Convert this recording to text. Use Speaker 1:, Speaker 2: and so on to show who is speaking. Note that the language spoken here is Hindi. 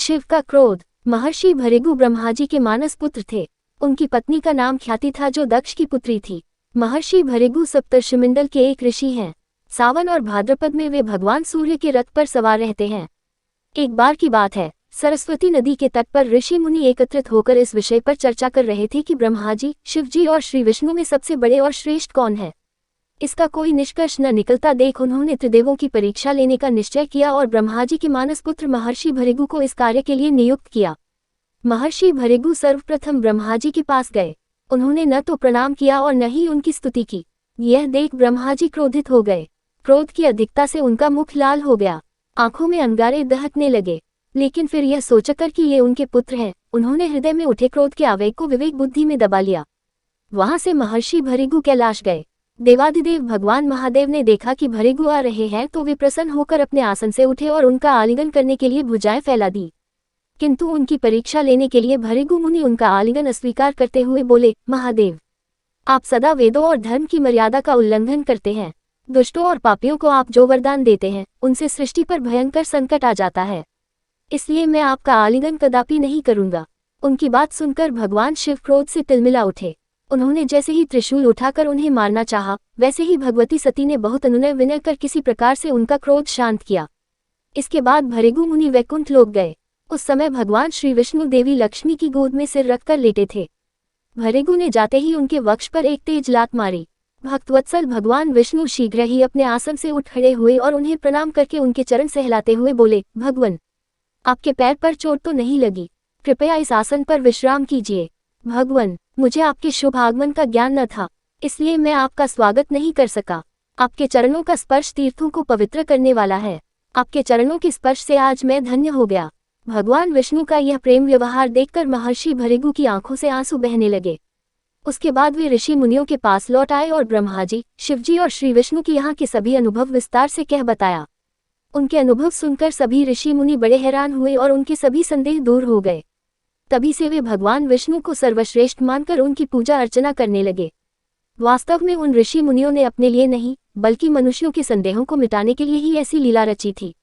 Speaker 1: शिव का क्रोध। महर्षि भृगु ब्रह्मा जी के मानस पुत्र थे। उनकी पत्नी का नाम ख्याति था जो दक्ष की पुत्री थी। महर्षि भृगु सप्तर्षिमंडल के एक ऋषि हैं। सावन और भाद्रपद में वे भगवान सूर्य के रथ पर सवार रहते हैं। एक बार की बात है, सरस्वती नदी के तट पर ऋषि मुनि एकत्रित होकर इस विषय पर चर्चा कर रहे थे कि ब्रह्मा जी, शिव जी और श्री विष्णु में सबसे बड़े और श्रेष्ठ कौन है। इसका कोई निष्कर्ष न निकलता देख उन्होंने त्रिदेवों की परीक्षा लेने का निश्चय किया और ब्रह्मा जी के मानस पुत्र महर्षि भृगु को इस कार्य के लिए नियुक्त किया। महर्षि भृगु सर्वप्रथम ब्रह्मा जी के पास गए। उन्होंने न तो प्रणाम किया और न ही उनकी स्तुति की। यह देख ब्रह्मा जी क्रोधित हो गए। क्रोध की अधिकता से उनका मुख लाल हो गया, आंखों में अंगारे दहकने लगे। लेकिन फिर यह सोचकर कि ये उनके पुत्र हैं, उन्होंने हृदय में उठे क्रोध के आवेग को विवेक बुद्धि में दबा लिया। वहां से महर्षि भृगु कैलाश गए। देवाधिदेव भगवान महादेव ने देखा कि भृगु आ रहे हैं तो वे प्रसन्न होकर अपने आसन से उठे और उनका आलिंगन करने के लिए भुजाएं फैला दी। किंतु उनकी परीक्षा लेने के लिए भृगु मुनि उनका आलिंगन अस्वीकार करते हुए बोले, महादेव, आप सदा वेदों और धर्म की मर्यादा का उल्लंघन करते हैं। दुष्टों और पापियों को आप जो वरदान देते हैं उनसे सृष्टि पर भयंकर संकट आ जाता है, इसलिए मैं आपका आलिंगन कदापि नहीं करूंगा। उनकी बात सुनकर भगवान शिव क्रोध से तिलमिला उठे। उन्होंने जैसे ही त्रिशूल उठाकर उन्हें मारना चाहा, वैसे ही भगवती सती ने बहुत अनुनय विनय कर किसी प्रकार से उनका क्रोध शांत किया। इसके बाद भृगु मुनि वैकुंठ लोक गए। उस समय भगवान श्री विष्णु देवी लक्ष्मी की गोद में सिर रखकर लेटे थे। भृगु ने जाते ही उनके वक्ष पर एक तेज लात मारी। भक्तवत्सल भगवान विष्णु शीघ्र ही अपने आसन से उठ खड़े हुए और उन्हें प्रणाम करके उनके चरण सहलाते हुए बोले, भगवन, आपके पैर पर चोट तो नहीं लगी? कृपया इस आसन पर विश्राम कीजिए। भगवन, मुझे आपके शुभ आगमन का ज्ञान न था, इसलिए मैं आपका स्वागत नहीं कर सका। आपके चरणों का स्पर्श तीर्थों को पवित्र करने वाला है। आपके चरणों के स्पर्श से आज मैं धन्य हो गया। भगवान विष्णु का यह प्रेम व्यवहार देखकर महर्षि भृगु की आंखों से आंसू बहने लगे। उसके बाद वे ऋषि मुनियों के पास लौट आए और ब्रह्मा जी, शिव जी और श्री विष्णु की यहाँ के सभी अनुभव विस्तार से कह बताया। उनके अनुभव सुनकर सभी ऋषि मुनि बड़े हैरान हुए और उनके सभी संदेह दूर हो गए। तभी से वे भगवान विष्णु को सर्वश्रेष्ठ मानकर उनकी पूजा अर्चना करने लगे। वास्तव में उन ऋषि मुनियों ने अपने लिए नहीं, बल्कि मनुष्यों के संदेहों को मिटाने के लिए ही ऐसी लीला रची थी।